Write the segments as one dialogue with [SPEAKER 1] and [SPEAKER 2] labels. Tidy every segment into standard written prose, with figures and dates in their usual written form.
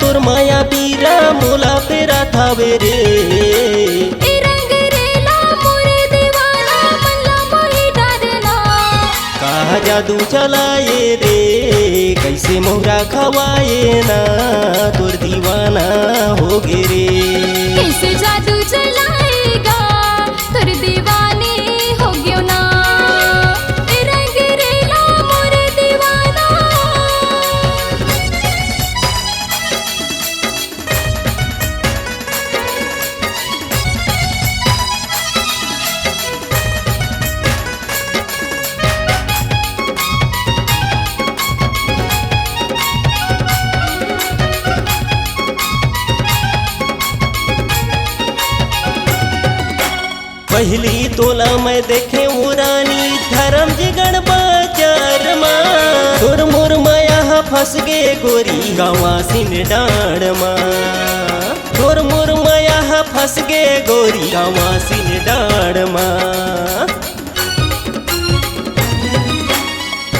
[SPEAKER 1] तोर माया पीरा मोला पेरा थावे रे।
[SPEAKER 2] ए रंग रेला मोरे दीवाना मन ला मोहि डारना।
[SPEAKER 1] कहा जादू चलाए रे कैसे मोहरा खवाए ना तोर दीवाना हो गे रे।
[SPEAKER 2] कैसे जादू चलाएगा तोर दीवाने हो गयो ना। ए रंग रेला मोरे दीवाना।
[SPEAKER 1] पहली तोला मैं देखे वो रानी धर्म जिगण बाजार माँ। तोर मोर माया फंस गे गोरी गावा सिन डाड़ माँ। तोर मोर माया फंस गे गोरी गावा सिन डाड़ माँ।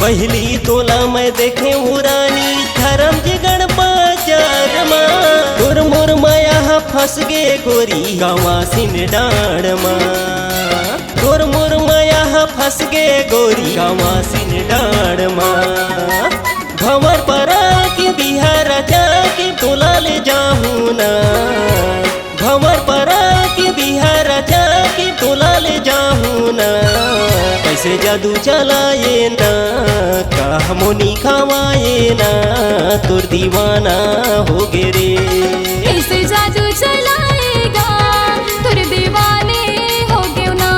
[SPEAKER 1] पहली तोला मैं देखे वो रानी धर्म जिगण बाजार माँ। तोर मोर माया फंस गे गोरी गावा सिन डाड़ माँ। तोर मोर माया फंस गे गोरी गावा सिन डाड़ माँ। भंवर परा के बिहार जाके तोला ले जाहूँ ना। भंवर परा के बिहार जाके तोला ले जाहूँ ना। कैसे जादू चलाए ना का मोनी खवाए ना तोर दीवाना हो गे रे।
[SPEAKER 2] कैसे जादू चलाएगा तोर दीवाने हो गयो ना।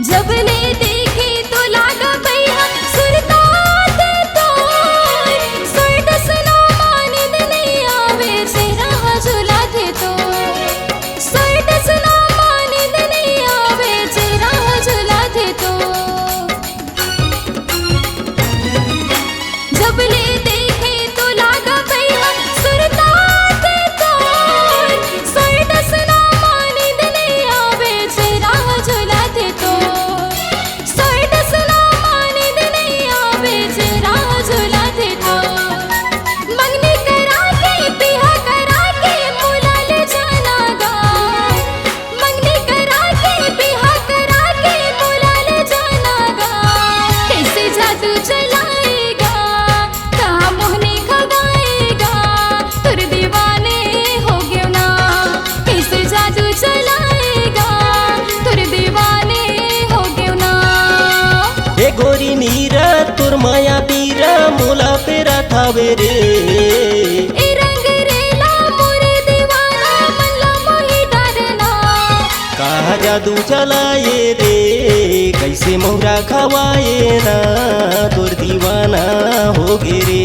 [SPEAKER 2] जब ले देखी तो लागा भैया सुरतात तोर। सोट सुना मानिंद नहीं आवे चेहरा झुला थे तो। सोट सुना मानिंद नहीं आवे चेहरा झुला थे तो। जब ले देखी तो लागा भैया सुरतात तोर। सोट सुना मानिंद नहीं आवे चेहरा झुला थे तो। सोट सुना मानिंद नहीं आवे चेहरा झुला थे तो। मंगनी करा के बिहा करा के मोला ले जाना गा। मंगनी करा के बिहा करा के मोला ले जाना गा। कैसे जादू चलाएगा कहाँ मोहनी खवाएगा तोर दीवाने हो गयो ना। कैसे जादू चलाएगा तोर दीवाने हो गयो ना।
[SPEAKER 1] ए गोरी नीरा तोर माया पीरा मोला पेरा थावे रे।
[SPEAKER 2] ए रंग रेला मोरे दीवाना मन ला मोहि डारना।
[SPEAKER 1] कहा जादू चलाए रे कैसे मोहरा खवाए ना तोर दीवाना हो गे रे।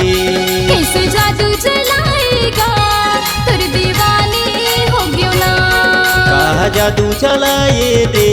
[SPEAKER 2] कैसे जादू चलाएगा तोर दीवाने हो गयो ना।
[SPEAKER 1] कहा जादू चलाए रे